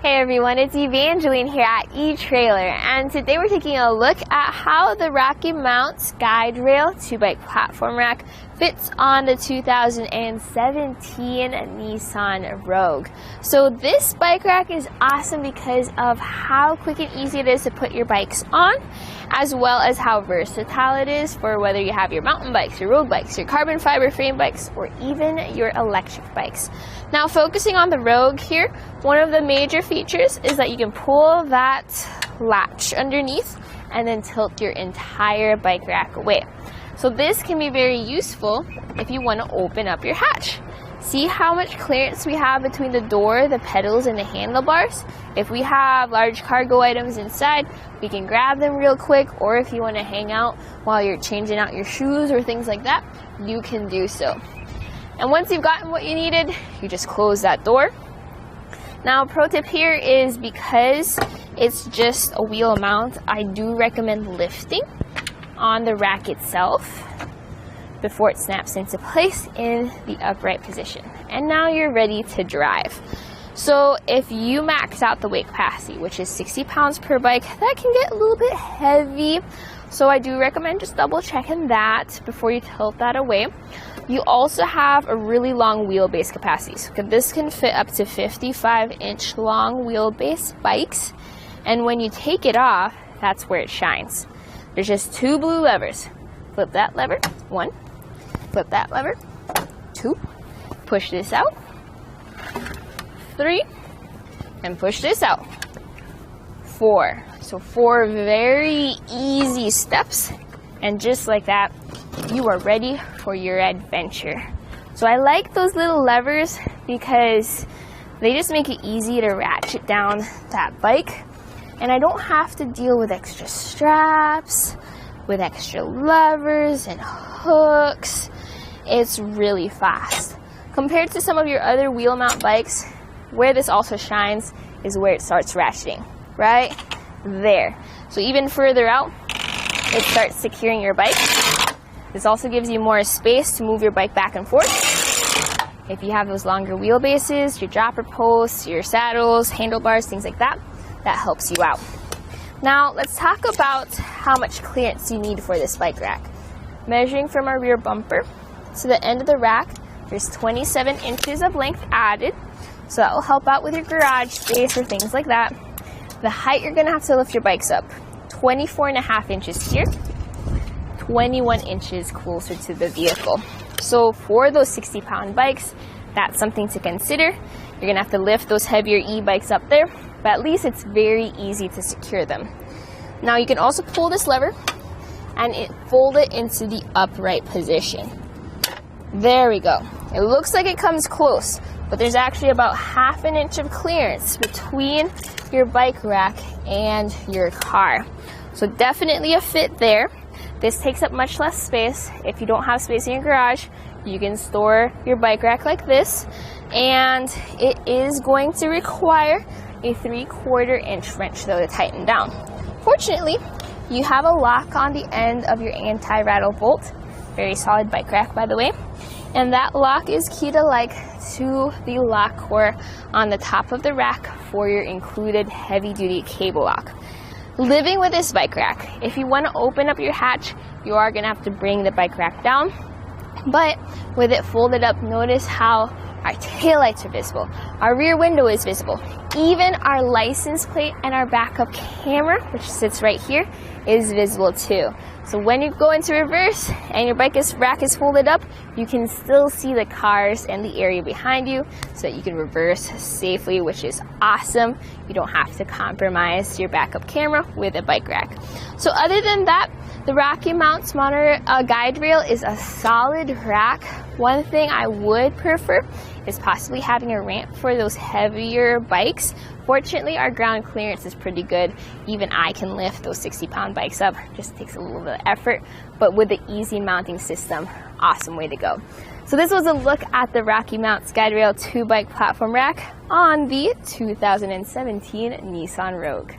Hey everyone, it's Evangeline here at eTrailer, and today we're taking a look at how the RockyMounts GuideRail 2-bike platform rack fits on the 2017 Nissan Rogue. So this bike rack is awesome because of how quick and easy it is to put your bikes on, as well as how versatile it is for whether you have your mountain bikes, your road bikes, your carbon fiber frame bikes, or even your electric bikes. Now focusing on the Rogue here, one of the major features is that you can pull that latch underneath and then tilt your entire bike rack away. So this can be very useful if you want to open up your hatch. See how much clearance we have between the door, the pedals, and the handlebars? If we have large cargo items inside, we can grab them real quick, or if you want to hang out while you're changing out your shoes or things like that, you can do so. And once you've gotten what you needed, you just close that door. Now, pro tip here is because it's just a wheel mount, I do recommend lifting on the rack itself before it snaps into place in the upright position. And now you're ready to drive. So if you max out the weight capacity, which is 60 pounds per bike, that can get a little bit heavy. So I do recommend just double checking that before you tilt that away. You also have a really long wheelbase capacity. So this can fit up to 55-inch long wheelbase bikes. And when you take it off, that's where it shines. There's just two blue levers. Flip that lever, 1. Flip that lever, 2. Push this out, 3. And push this out, 4. So 4 very easy steps. And just like that, you are ready for your adventure. So I like those little levers because they just make it easy to ratchet down that bike. And I don't have to deal with extra straps, with extra levers and hooks. It's really fast. Compared to some of your other wheel mount bikes, where this also shines is where it starts ratcheting, right there. So even further out, it starts securing your bike. This also gives you more space to move your bike back and forth. If you have those longer wheelbases, your dropper posts, your saddles, handlebars, things like that, that helps you out. Now let's talk about how much clearance you need for this bike rack. Measuring from our rear bumper to the end of the rack, there's 27 inches of length added. So that will help out with your garage space or things like that. The height you're gonna have to lift your bikes up, 24.5 inches here, 21 inches closer to the vehicle. So for those 60-pound bikes, that's something to consider. You're gonna have to lift those heavier e-bikes up there, but at least it's very easy to secure them. Now you can also pull this lever and fold it into the upright position. There we go. It looks like it comes close, but there's actually about 1/2 inch of clearance between your bike rack and your car. So definitely a fit there. This takes up much less space. If you don't have space in your garage, you can store your bike rack like this, and it is going to require a 3/4 inch wrench though to tighten down. Fortunately, you have a lock on the end of your anti-rattle bolt. Very solid bike rack, by the way. And that lock is key to the lock core on the top of the rack for your included heavy-duty cable lock. Living with this bike rack, if you want to open up your hatch, you are going to have to bring the bike rack down. But with it folded up, notice how our taillights are visible, our rear window is visible, even our license plate and our backup camera, which sits right here, is visible too. So when you go into reverse and your rack is folded up, you can still see the cars and the area behind you so that you can reverse safely, which is awesome. You don't have to compromise your backup camera with a bike rack. So other than that, the RockyMounts GuideRail is a solid rack. One thing I would prefer is possibly having a ramp for those heavier bikes. Fortunately, our ground clearance is pretty good. Even I can lift those 60-pound bikes up. Just takes a little bit of effort, but with the easy mounting system, awesome way to go. So this was a look at the RockyMounts GuideRail 2-bike platform rack on the 2017 Nissan Rogue.